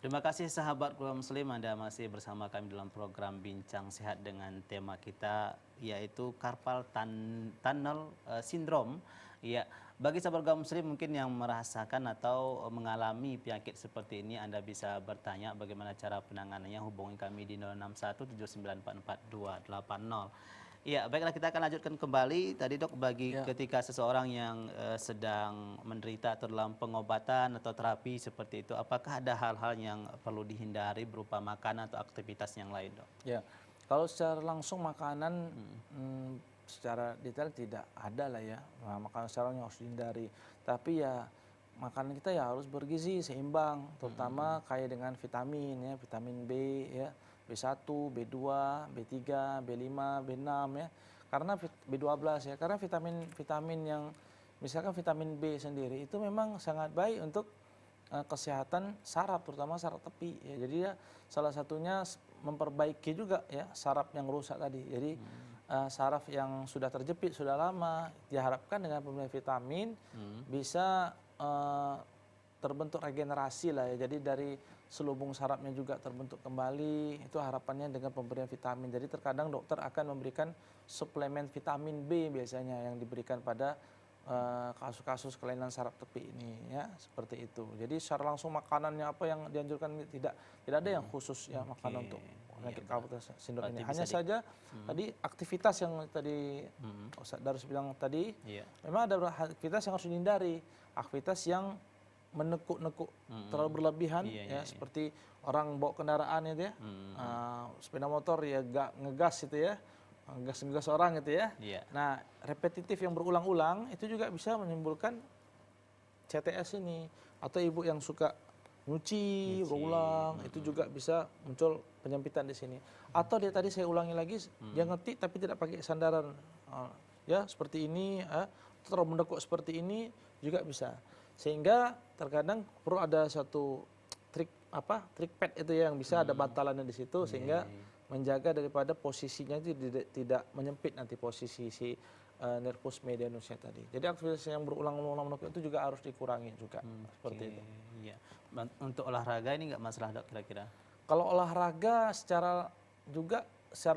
Terima kasih sahabat keluarga muslim, Anda masih bersama kami dalam program Bincang Sehat dengan tema kita yaitu carpal tunnel syndrome. Ya, bagi sahabat keluarga muslim mungkin yang merasakan atau mengalami penyakit seperti ini, Anda bisa bertanya bagaimana cara penanganannya. Hubungi kami di 061 7944 280. Iya, baiklah kita akan lanjutkan kembali. Tadi dok, bagi ketika seseorang yang sedang menderita atau dalam pengobatan atau terapi seperti itu, apakah ada hal-hal yang perlu dihindari berupa makanan atau aktivitas yang lain dok? Ya, kalau secara langsung makanan secara detail tidak ada lah ya, makanan secara yang harus dihindari. Tapi ya makanan kita ya harus bergizi, seimbang, terutama kaya dengan vitamin ya, vitamin B ya, B1, B2, B3, B5, B6 ya. Karena B12 ya, karena vitamin yang misalkan vitamin B sendiri itu memang sangat baik untuk kesehatan saraf, terutama saraf tepi ya. Jadi ya salah satunya memperbaiki juga ya saraf yang rusak tadi. Jadi saraf yang sudah terjepit sudah lama diharapkan dengan pemberian vitamin bisa terbentuk regenerasi lah ya. Jadi dari selubung sarafnya juga terbentuk kembali. Itu harapannya dengan pemberian vitamin. Jadi terkadang dokter akan memberikan suplemen vitamin B biasanya yang diberikan pada kasus-kasus kelainan saraf tepi ini ya, seperti itu. Jadi secara langsung makanannya apa yang dianjurkan tidak ada yang khusus ya makanan untuk penyakit carpal tunnel syndrome ini. Hanya saja tadi aktivitas yang tadi Ustaz Darus bilang tadi, memang ada aktivitas yang harus dihindari. Aktivitas yang menekuk-nekuk terlalu berlebihan ya, seperti orang bawa kendaraan itu ya, sepeda motor ya gak ngegas itu ya, ngegas orang gitu ya. Nah, repetitif yang berulang-ulang itu juga bisa menimbulkan CTS ini. Atau ibu yang suka nyuci berulang, itu juga bisa muncul penyempitan di sini. Atau dia tadi saya ulangi lagi, dia ngetik tapi tidak pakai sandaran. Ya, seperti ini, terlalu mendekuk seperti ini juga bisa. Sehingga terkadang perlu ada satu trik pad itu ya, yang bisa ada bantalannya di situ sehingga menjaga daripada posisinya itu tidak menyempit nanti posisi si nervus medianusnya tadi. Jadi aktivitas yang berulang-ulang itu juga harus dikurangi juga seperti itu. Iya. Untuk olahraga ini nggak masalah dok kira-kira? Kalau olahraga secara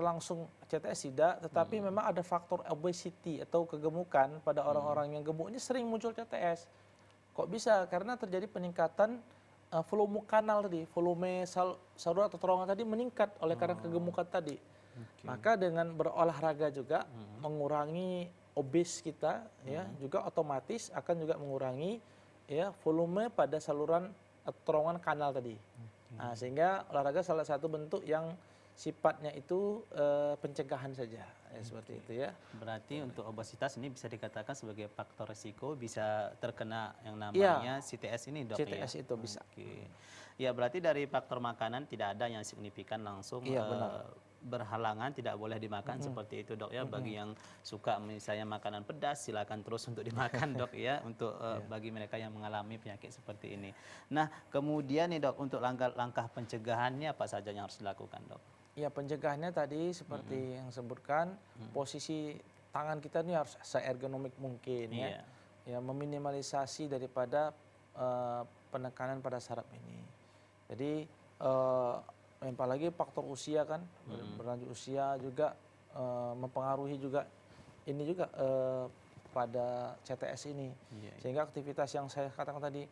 langsung CTS tidak, tetapi memang ada faktor obesity atau kegemukan pada orang-orang yang gemuk ini sering muncul CTS. Kok bisa? Karena terjadi peningkatan volume kanal tadi, volume saluran atau terowongan tadi meningkat oleh karena kegemukan tadi. Maka dengan berolahraga juga mengurangi obes kita ya, juga otomatis akan juga mengurangi ya volume pada saluran terowongan kanal tadi. Nah, sehingga olahraga salah satu bentuk yang sifatnya itu pencegahan saja ya, seperti itu ya. Berarti untuk obesitas ini bisa dikatakan sebagai faktor risiko bisa terkena yang namanya CTS ini dok ya? CTS itu bisa. Ya berarti dari faktor makanan tidak ada yang signifikan langsung berhalangan tidak boleh dimakan seperti itu dok ya. Bagi yang suka misalnya makanan pedas silakan terus untuk dimakan dok ya, untuk bagi mereka yang mengalami penyakit seperti ini. Nah kemudian nih dok, untuk langkah pencegahannya apa saja yang harus dilakukan dok? Ya pencegahannya tadi seperti yang sebutkan, posisi tangan kita ini harus se-ergonomik mungkin ya. Ya meminimalisasi daripada penekanan pada saraf ini. Jadi apalagi faktor usia kan, berlanjut usia juga mempengaruhi juga ini juga pada CTS ini. Sehingga aktivitas yang saya katakan tadi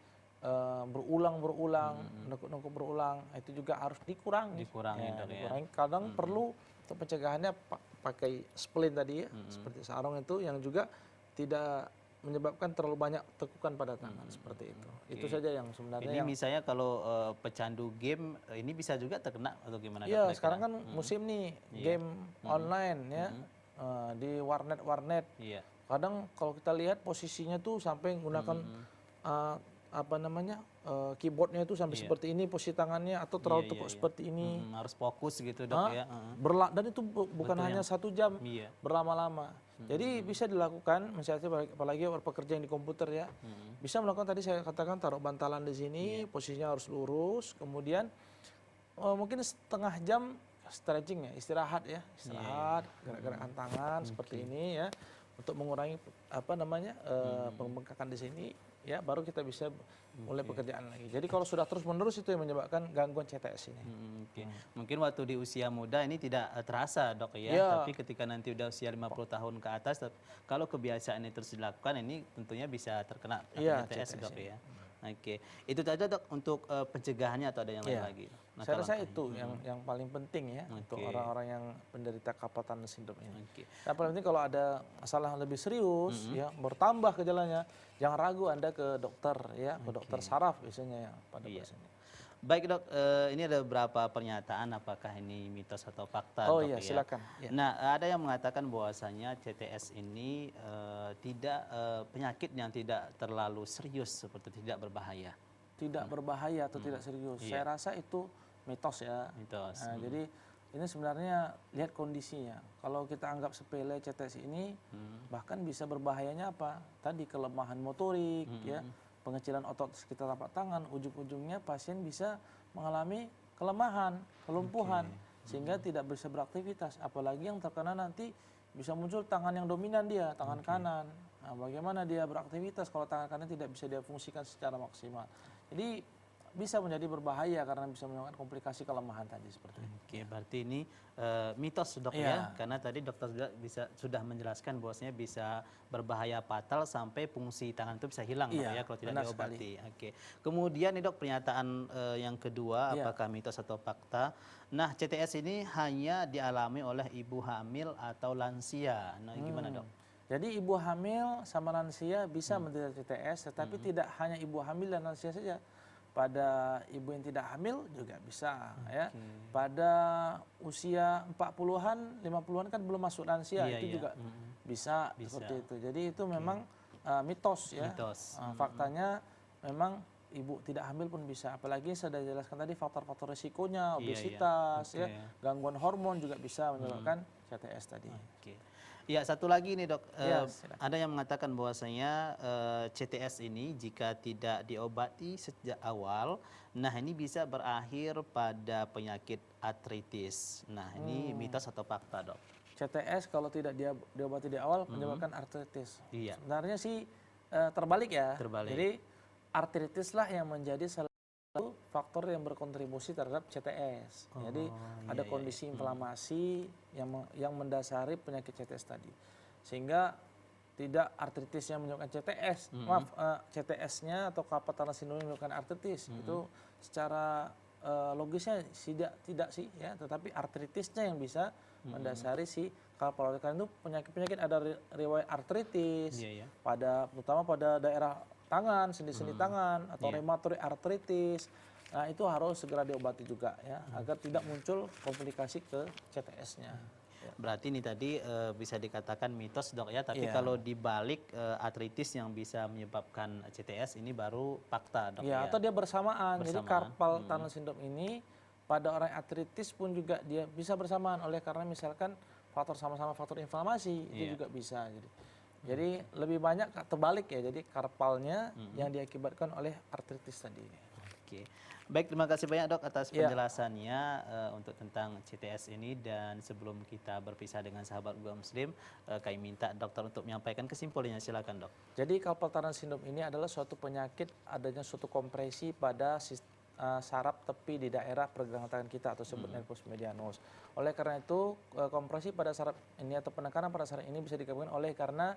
berulang-berulang, nekuk-nekuk berulang, itu juga harus dikurangi. Dikurangi. Kadang perlu untuk pencegahannya pakai splint tadi ya, seperti sarung itu yang juga tidak menyebabkan terlalu banyak tekukan pada tangan seperti itu. Itu saja yang sebenarnya. Ini misalnya kalau pecandu game ini bisa juga terkena atau gimana? Iya, sekarang kan musim nih game online ya, di warnet. Kadang kalau kita lihat posisinya tuh sampai menggunakan keyboardnya itu sampai seperti ini posisi tangannya, atau terlalu tekuk seperti ini. Harus fokus gitu dok ya. Dan itu bukan hanya 1 jam, berlama-lama. Jadi bisa dilakukan, misalnya apalagi pekerja yang di komputer ya, bisa melakukan tadi saya katakan taruh bantalan di sini, posisinya harus lurus, kemudian mungkin setengah jam stretching ya, istirahat, gerak-gerakan tangan seperti ini ya, untuk mengurangi pembengkakan di sini. ya baru kita bisa mulai pekerjaan lagi. Jadi kalau sudah terus-menerus itu yang menyebabkan gangguan CTS ini. Oke. Mungkin waktu di usia muda ini tidak terasa dok ya, Iya. tapi ketika nanti udah usia 50 tahun ke atas, kalau kebiasaan ini terus dilakukan ini tentunya bisa terkena Iya, CTS dok CTS ya. Oke, itu saja dok untuk pencegahannya atau ada yang lain Iya. lagi? Saya rasa Langkah-langkahnya. itu yang paling penting ya untuk Oke. orang-orang yang penderita carpal tunnel syndrome ini. Oke. Yang paling penting kalau ada masalah yang lebih serius ya bertambah gejalanya, jangan ragu Anda ke dokter ya, ke dokter saraf biasanya ya pada Iya. pasien. Baik dok, ini ada beberapa pernyataan apakah ini mitos atau fakta Oh dok iya, ya. silakan. Ya. Nah ada yang mengatakan bahwasanya CTS ini tidak penyakit yang tidak terlalu serius seperti tidak berbahaya. Tidak berbahaya atau tidak serius. Iya. Saya rasa itu mitos ya. Mitos. Nah, jadi ini sebenarnya lihat kondisinya. Kalau kita anggap sepele CTS ini bahkan bisa berbahayanya apa? Tadi kelemahan motorik ya, pengecilan otot sekitar telapak tangan, ujung-ujungnya pasien bisa mengalami kelemahan, kelumpuhan sehingga tidak bisa beraktivitas. Apalagi yang terkena nanti bisa muncul tangan yang dominan dia, tangan kanan. Nah, bagaimana dia beraktivitas kalau tangan kanan tidak bisa dia fungsikan secara maksimal. Jadi bisa menjadi berbahaya karena bisa menyebabkan komplikasi kelemahan tadi seperti itu. Oke, berarti ini mitos dok Iya. ya, karena tadi dokter sudah menjelaskan bahwasanya bisa berbahaya fatal sampai fungsi tangan itu bisa hilang dok Iya, ya kalau tidak benar diobati. Oke. Kemudian nih dok pernyataan yang kedua, Iya. apakah mitos atau fakta? Nah CTS ini hanya dialami oleh ibu hamil atau lansia. Nah gimana dok? Jadi ibu hamil sama lansia bisa menderita CTS, tetapi tidak hanya ibu hamil dan lansia saja. Pada ibu yang tidak hamil juga bisa ya. Pada usia 40-an, 50-an kan belum masuk lansia, Iya, itu iya. juga bisa seperti itu. Jadi itu memang mitos ya. Mitos. Faktanya memang ibu tidak hamil pun bisa. Apalagi saya sudah jelaskan tadi faktor-faktor resikonya, Iya, iya. obesitas ya, Oke. gangguan hormon juga bisa menyebabkan CTS tadi. Oke. Ya satu lagi nih dok, Iya, silakan. ada yang mengatakan bahwasanya CTS ini jika tidak diobati sejak awal, nah ini bisa berakhir pada penyakit artritis. Nah ini mitos atau fakta dok? CTS kalau tidak diobati di awal menyebabkan artritis. Iya. Sebenarnya sih terbalik ya. Terbalik. Jadi artritis lah yang menjadi salah satu faktor yang berkontribusi terhadap CTS. Jadi ada kondisi inflamasi yang mendasari penyakit CTS tadi. Sehingga tidak artritis yang menyebabkan CTS, maaf CTS-nya atau carpal tunnel syndrome yang menyebabkan artritis. Itu secara logisnya tidak sih ya, tetapi artritisnya yang bisa mendasari si carpal tunnel. Karena itu penyakit-penyakit ada riwayat artritis Iya, iya. terutama pada daerah tangan, sendi-sendi tangan atau rheumatoid arthritis. Nah, itu harus segera diobati juga ya agar tidak muncul komplikasi ke CTS-nya. Berarti ini tadi bisa dikatakan mitos dok ya, tapi Iya. kalau dibalik artritis yang bisa menyebabkan CTS ini baru fakta dok Ya, atau dia bersamaan. Jadi Bersamaan. carpal tunnel syndrome ini pada orang artritis pun juga dia bisa bersamaan oleh karena misalkan sama-sama faktor inflamasi itu Iya. juga bisa. Jadi lebih banyak terbalik ya. Jadi carpalnya yang diakibatkan oleh artritis tadi. Oke. Baik, terima kasih banyak dok atas Iya. penjelasannya untuk tentang CTS ini, dan sebelum kita berpisah dengan sahabat Gua Muslim, kami minta dokter untuk menyampaikan kesimpulannya, silakan dok. Jadi carpal tunnel syndrome ini adalah suatu penyakit adanya suatu kompresi pada saraf tepi di daerah pergelangan tangan kita atau sebut nervus medianus. Oleh karena itu kompresi pada saraf ini atau penekanan pada saraf ini bisa dikabulkan oleh karena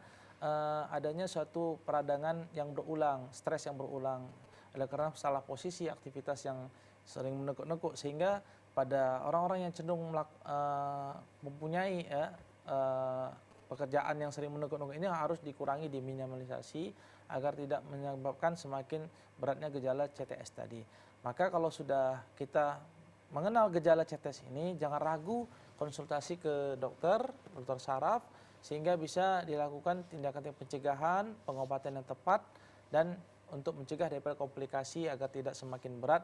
adanya suatu peradangan yang berulang, stres yang berulang. Oleh karena salah posisi aktivitas yang sering menekuk-nekuk sehingga pada orang-orang yang cenderung mempunyai pekerjaan yang sering menekuk-nekuk ini harus dikurangi, diminimalisasi agar tidak menyebabkan semakin beratnya gejala CTS tadi. Maka kalau sudah kita mengenal gejala CTS ini, jangan ragu konsultasi ke dokter saraf sehingga bisa dilakukan tindakan pencegahan, pengobatan yang tepat dan untuk mencegah daripada komplikasi agar tidak semakin berat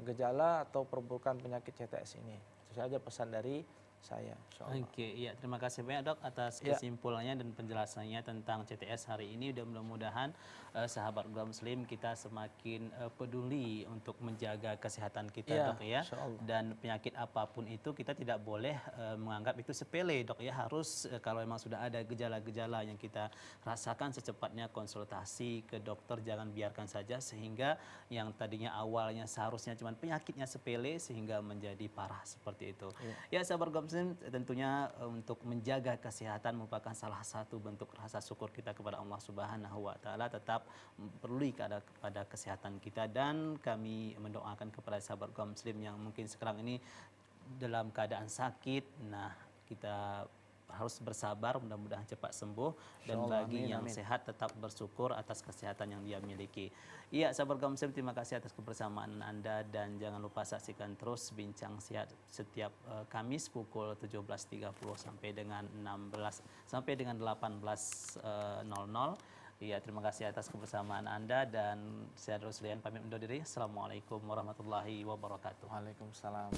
gejala atau perburukan penyakit CTS ini. Itu saja pesan dari saya, insyaallah. Oke, iya, terima kasih banyak Dok atas Ya. kesimpulannya dan penjelasannya tentang CTS hari ini. Dan mudah-mudahan sahabat Gua Muslim kita semakin peduli untuk menjaga kesehatan kita Ya, Dok ya. insyaallah. Dan penyakit apapun itu kita tidak boleh menganggap itu sepele Dok ya. Harus kalau memang sudah ada gejala-gejala yang kita rasakan secepatnya konsultasi ke dokter, jangan biarkan saja sehingga yang tadinya awalnya seharusnya cuma penyakitnya sepele sehingga menjadi parah seperti itu. Ya, sahabat Gua Muslim, tentunya untuk menjaga kesehatan merupakan salah satu bentuk rasa syukur kita kepada Allah Subhanahu wa taala. Tetap peduli kepada kesehatan kita, dan kami mendoakan kepada sahabat Gua Muslim yang mungkin sekarang ini dalam keadaan sakit. Nah, kita harus bersabar, mudah-mudahan cepat sembuh, dan Insyaallah, bagi amin, yang amin. sehat tetap bersyukur atas kesehatan yang dia miliki. Iya, sahabat Gua Muslim, terima kasih atas kebersamaan Anda, dan jangan lupa saksikan terus Bincang Sehat setiap Kamis pukul 17.30 sampai dengan 18.00. Iya, terima kasih atas kebersamaan Anda, dan saya Ruslian pamit undur diri. Assalamualaikum warahmatullahi wabarakatuh. Waalaikumsalam.